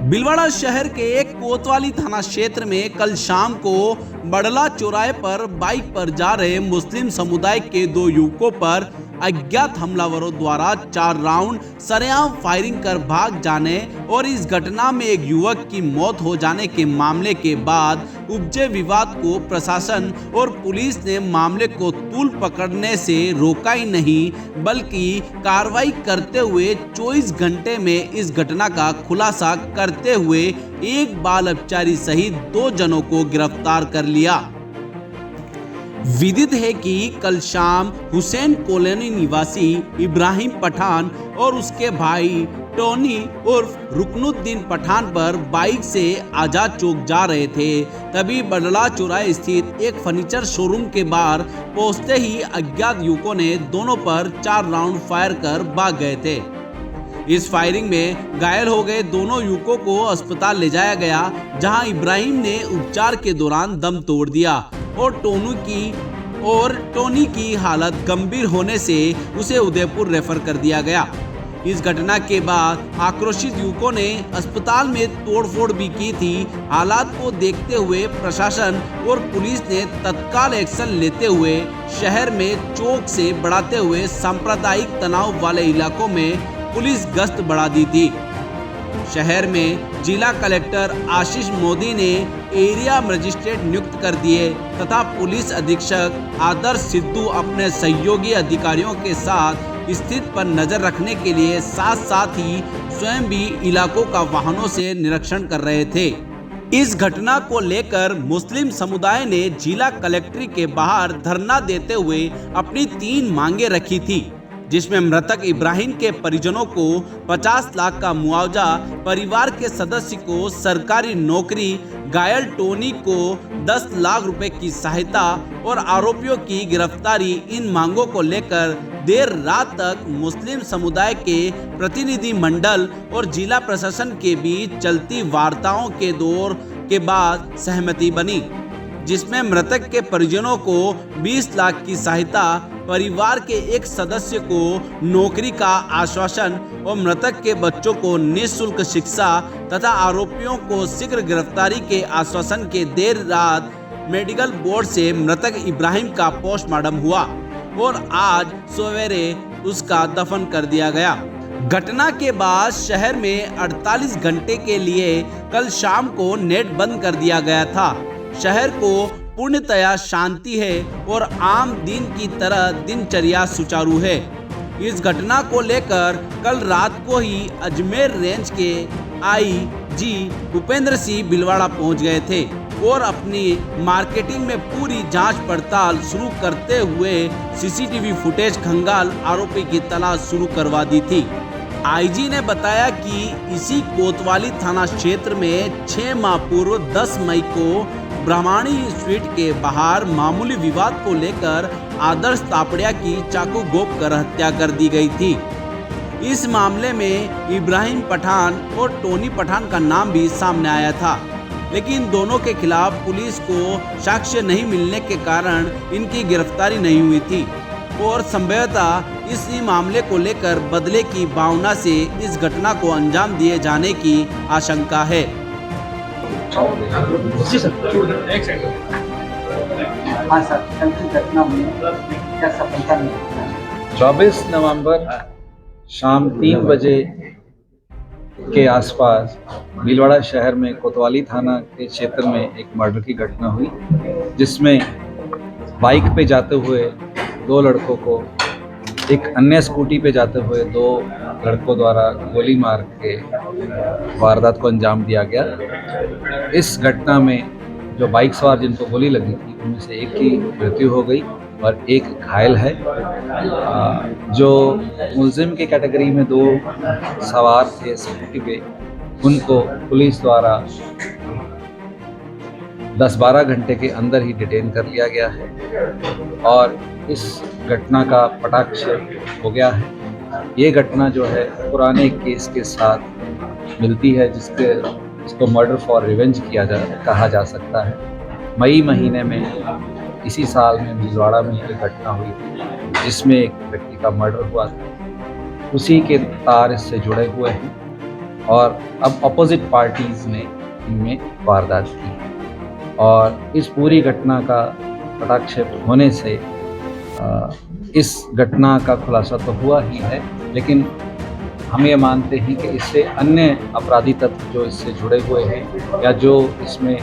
भीलवाड़ा शहर के कोतवाली थाना क्षेत्र में कल शाम को बड़ला चौराहे पर बाइक पर जा रहे मुस्लिम समुदाय के दो युवकों पर अज्ञात हमलावरों द्वारा 4 राउंड सरेआम फायरिंग कर भाग जाने और इस घटना में एक युवक की मौत हो जाने के मामले के बाद उपजे विवाद को प्रशासन और पुलिस ने मामले को तूल पकड़ने से रोका ही नहीं, बल्कि कार्रवाई करते हुए 24 घंटे में इस घटना का खुलासा करते हुए एक बाल अपचारी सहित 2 जनों को गिरफ्तार कर लिया। विदित है कि कल शाम हुसैन कॉलोनी निवासी इब्राहिम पठान और उसके भाई टोनी उर्फ रुकनुद्दीन पठान पर बाइक से आजाद चौक जा रहे थे। तभी बड़ला चौराहे स्थित एक फर्नीचर शोरूम के बाहर पहुंचते ही अज्ञात युवकों ने दोनों पर 4 राउंड फायर कर भाग गए थे। इस फायरिंग में घायल हो गए दोनों युवकों को अस्पताल ले जाया गया, जहां इब्राहिम ने उपचार के दौरान दम तोड़ दिया और टोनी की हालत गंभीर होने से उसे उदयपुर रेफर कर दिया गया। इस घटना के बाद आक्रोशित युवकों ने अस्पताल में तोड़फोड़ भी की थी। हालात को देखते हुए प्रशासन और पुलिस ने तत्काल एक्शन लेते हुए शहर में चौक से बढ़ाते हुए सांप्रदायिक तनाव वाले इलाकों में पुलिस गश्त बढ़ा दी थी। शहर में जिला कलेक्टर आशीष मोदी ने एरिया मजिस्ट्रेट नियुक्त कर दिए तथा पुलिस अधीक्षक आदर्श सिद्धू अपने सहयोगी अधिकारियों के साथ स्थिति पर नजर रखने के लिए साथ ही स्वयं भी इलाकों का वाहनों से निरीक्षण कर रहे थे। इस घटना को लेकर मुस्लिम समुदाय ने जिला कलेक्ट्रेट के बाहर धरना देते हुए अपनी 3 मांगे रखी थी, जिसमें मृतक इब्राहिम के परिजनों को 50 लाख का मुआवजा, परिवार के सदस्य को सरकारी नौकरी, घायल टोनी को 10 लाख रुपए की सहायता और आरोपियों की गिरफ्तारी। इन मांगों को लेकर देर रात तक मुस्लिम समुदाय के प्रतिनिधि मंडल और जिला प्रशासन के बीच चलती वार्ताओं के दौर के बाद सहमति बनी, जिसमें मृतक के परिजनों को 20 लाख की सहायता, परिवार के एक सदस्य को नौकरी का आश्वासन और मृतक के बच्चों को निःशुल्क शिक्षा तथा आरोपियों को शीघ्र गिरफ्तारी के आश्वासन के देर रात मेडिकल बोर्ड से मृतक इब्राहिम का पोस्टमार्टम हुआ और आज सवेरे उसका दफन कर दिया गया। घटना के बाद शहर में 48 घंटे के लिए कल शाम को नेट बंद कर दिया गया था। शहर को पूर्णतया शांति है और आम दिन की तरह दिनचर्या सुचारू है। इस घटना को लेकर कल रात को ही अजमेर रेंज के आईजी भूपेंद्र सिंह भीलवाड़ा पहुंच गए थे और अपनी मार्केटिंग में पूरी जांच पड़ताल शुरू करते हुए सीसीटीवी फुटेज खंगाल आरोपी की तलाश शुरू करवा दी थी। आईजी ने बताया कि इसी कोतवाली थाना क्षेत्र में 6 माह पूर्व 10 मई को ब्राह्मणी स्वीट के बाहर मामूली विवाद को लेकर आदर्श तापड़िया की चाकू गोप कर हत्या कर दी गई थी। इस मामले में इब्राहिम पठान और टोनी पठान का नाम भी सामने आया था, लेकिन दोनों के खिलाफ पुलिस को साक्ष्य नहीं मिलने के कारण इनकी गिरफ्तारी नहीं हुई थी और संभवतः इस मामले को लेकर बदले की भावना से इस घटना को अंजाम दिए जाने की आशंका है। जी सर, एक सेकंड। हाँ सर, कल की घटना में क्या सफलता मिली? 24 नवंबर शाम 3 बजे के आसपास भीलवाड़ा शहर में कोतवाली थाना के क्षेत्र में एक मर्डर की घटना हुई, जिसमें बाइक पे जाते हुए 2 लड़कों को एक अन्य स्कूटी पे जाते हुए 2 लड़कों द्वारा गोली मार के वारदात को अंजाम दिया गया। इस घटना में जो बाइक सवार जिनको गोली लगी थी उनमें से एक की मृत्यु हो गई और एक घायल है। जो मुलजिम की कैटेगरी में 2 सवार थे स्कूटी पे, उनको पुलिस द्वारा 10-12 घंटे के अंदर ही डिटेन कर लिया गया है और इस घटना का कटाक्ष हो गया है। ये घटना जो है पुराने केस के साथ मिलती है, जिसको मर्डर फॉर रिवेंज कहा जा सकता है। मई महीने में इसी साल में भीलवाड़ा में एक घटना हुई थी जिसमें एक व्यक्ति का मर्डर हुआ था। उसी के तार इससे जुड़े हुए हैं और अब अपोजिट पार्टीज़ ने इनमें वारदात की और इस पूरी घटना का पटाक्षेप होने से इस घटना का खुलासा तो हुआ ही है, लेकिन हम ये मानते हैं कि इससे अन्य अपराधी तत्व जो इससे जुड़े हुए हैं या जो इसमें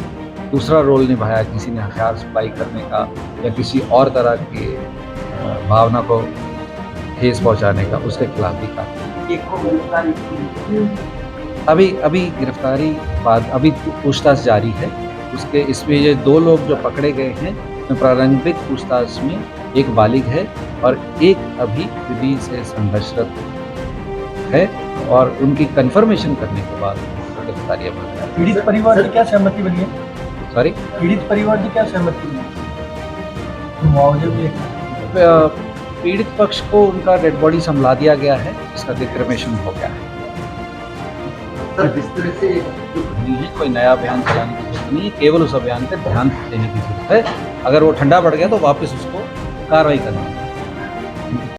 दूसरा रोल निभाया, किसी ने हथियार सप्लाई करने का या किसी और तरह की भावना को ठेस पहुंचाने का, उसके खिलाफ भी कार्रवाई। एक को गिरफ्तारी की। अभी गिरफ्तारी बाद अभी पूछताछ जारी है उसके। इसमें ये 2 लोग जो पकड़े गए हैं प्रारंभिक पूछताछ में एक बालिग है और एक अभी विधि से संघर्षरत है और उनकी कंफर्मेशन करने के बाद गिरफ्तारी अमल में आएगी। पीड़ित परिवार की क्या सहमति बनी है? सॉरी, पीड़ित परिवार की क्या सहमति बनी है? मुआवजे भी पीड़ित पक्ष को उनका डेड बॉडी संभला दिया गया है, इसका डिक्रिमेशन हो गया है। सर जिस तरह से नहीं है, कोई नया अभियान चलाने की जरूरत नहीं है, केवल उस अभियान पर ध्यान देने की जरूरत है। अगर वो ठंडा पड़ गया तो वापस उसको कार्रवाई करनी है।